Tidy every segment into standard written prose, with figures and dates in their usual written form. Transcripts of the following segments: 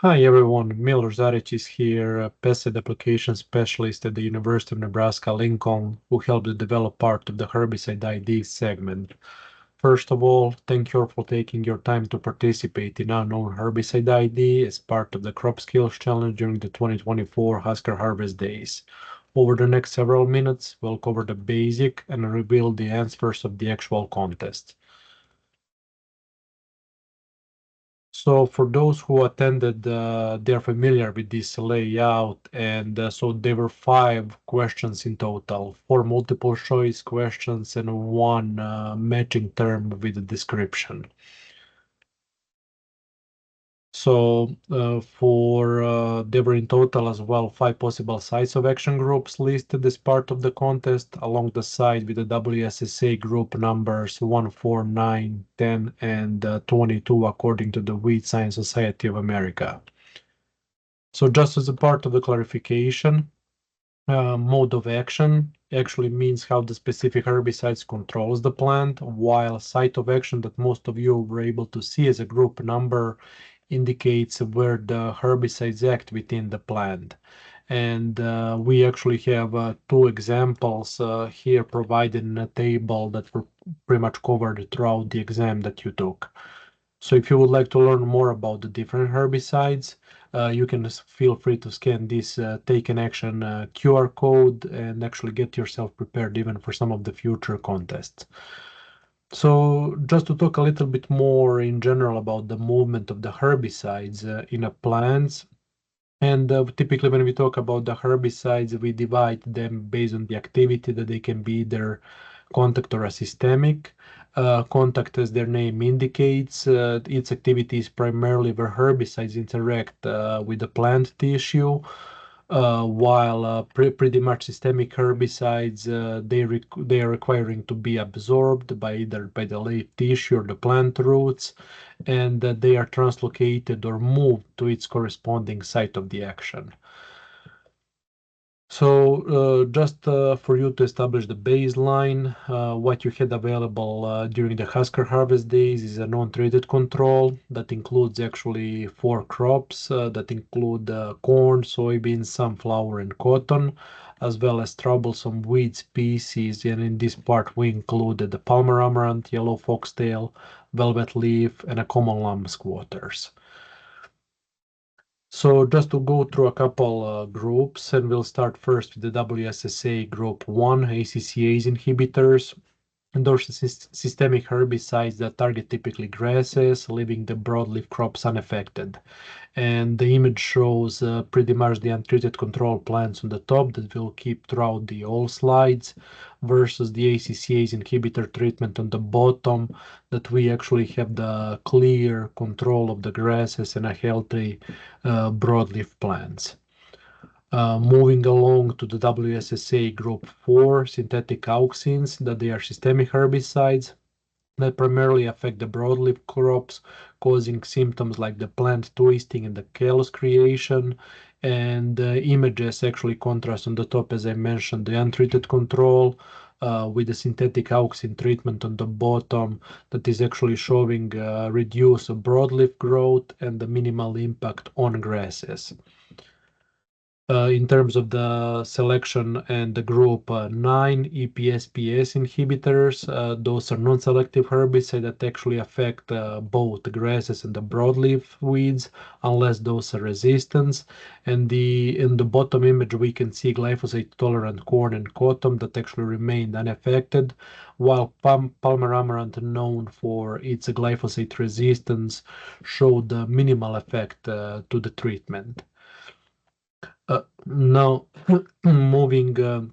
Hi everyone, Mil Zaric is here, a pesticide application specialist at the University of Nebraska Lincoln, who helped develop part of the Herbicide ID segment. First of all, thank you for taking your time to participate in Unknown Herbicide ID as part of the Crop Skills Challenge during the 2024 Husker Harvest Days. Over the next several minutes, we'll cover the basic and reveal the answers of the actual contest. So for those who attended, they're familiar with this layout, and so there were 5 questions in total, 4 multiple choice questions and one matching term with a description. So there were in total as well 5 possible sites of action groups listed as part of the contest along the side with the WSSA group numbers 1, 4, 9, 10, and 22 according to the Weed Science Society of America. So just as a part of the clarification, mode of action actually means how the specific herbicides controls the plant, while site of action that most of you were able to see as a group number indicates where the herbicides act within the plant. And we actually have 2 examples here provided in a table that were pretty much covered throughout the exam that you took. So if you would like to learn more about the different herbicides, you can feel free to scan this Take an Action QR code and actually get yourself prepared even for some of the future contests. So just to talk a little bit more in general about the movement of the herbicides in a plants, and typically when we talk about the herbicides, we divide them based on the activity that they can be either contact or a systemic. Contact, as their name indicates, its activity is primarily where herbicides interact with the plant tissue, while pretty much systemic herbicides, they are requiring to be absorbed by either by the leaf tissue or the plant roots, and that they are translocated or moved to its corresponding site of the action. So just for you to establish the baseline, what you had available during the Husker Harvest Days is a non-treated control that includes actually 4 crops that include corn, soybeans, sunflower, and cotton, as well as troublesome weed species. And in this part, we included the Palmer amaranth, yellow foxtail, velvet leaf, and a common lamb squatters. So just to go through a couple groups, and we'll start first with the WSSA Group 1, ACCase inhibitors. And those are systemic herbicides that target typically grasses, leaving the broadleaf crops unaffected. And the image shows pretty much the untreated control plants on the top that we'll keep throughout all slides versus the ACCase inhibitor treatment on the bottom that we actually have the clear control of the grasses and a healthy broadleaf plants. Moving along to the WSSA Group 4, synthetic auxins, that they are systemic herbicides that primarily affect the broadleaf crops, causing symptoms like the plant twisting and the callus creation. And the images actually contrast on the top, as I mentioned, the untreated control with the synthetic auxin treatment on the bottom that is actually showing reduced broadleaf growth and the minimal impact on grasses. In terms of the selection and the group 9 EPSPS inhibitors, those are non-selective herbicides that actually affect both the grasses and the broadleaf weeds, unless those are resistant. And in the bottom image, we can see glyphosate-tolerant corn and cotton that actually remained unaffected, while Palmer amaranth, known for its glyphosate resistance, showed minimal effect to the treatment. Now, moving to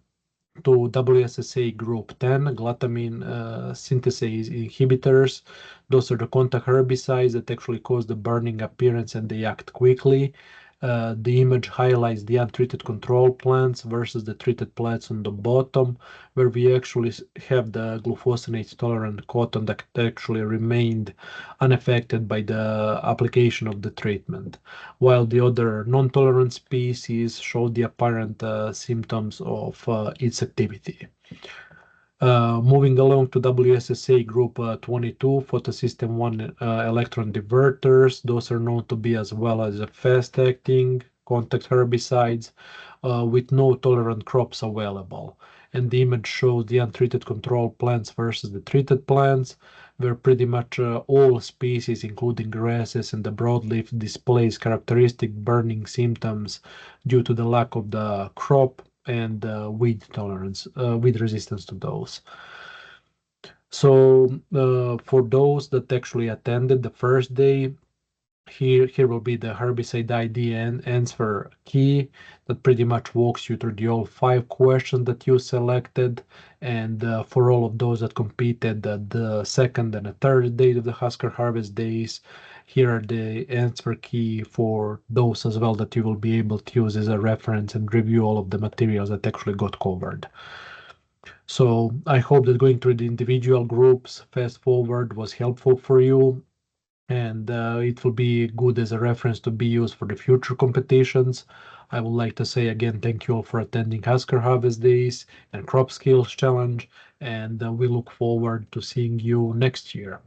WSSA Group 10, glutamine synthase inhibitors. Those are the contact herbicides that actually cause the burning appearance and they act quickly. The image highlights the untreated control plants versus the treated plants on the bottom, where we actually have the glufosinate-tolerant cotton that actually remained unaffected by the application of the treatment, while the other non-tolerant species showed the apparent symptoms of its activity. Moving along to WSSA Group 22, Photosystem 1 electron diverters. Those are known to be as well as fast-acting contact herbicides with no tolerant crops available. And the image shows the untreated control plants versus the treated plants, where pretty much all species, including grasses and the broadleaf, displays characteristic burning symptoms due to the lack of the crop and weed tolerance, weed resistance to those. So for those that actually attended the first day, here will be the herbicide ID and answer key that pretty much walks you through the all 5 questions that you selected. And for all of those that competed at the second and the third day of the Husker Harvest Days, here are the answer key for those as well that you will be able to use as a reference and review all of the materials that actually got covered. So I hope that going through the individual groups fast forward was helpful for you, and it will be good as a reference to be used for the future competitions. I would like to say again, thank you all for attending Husker Harvest Days and Crop Skills Challenge, and we look forward to seeing you next year.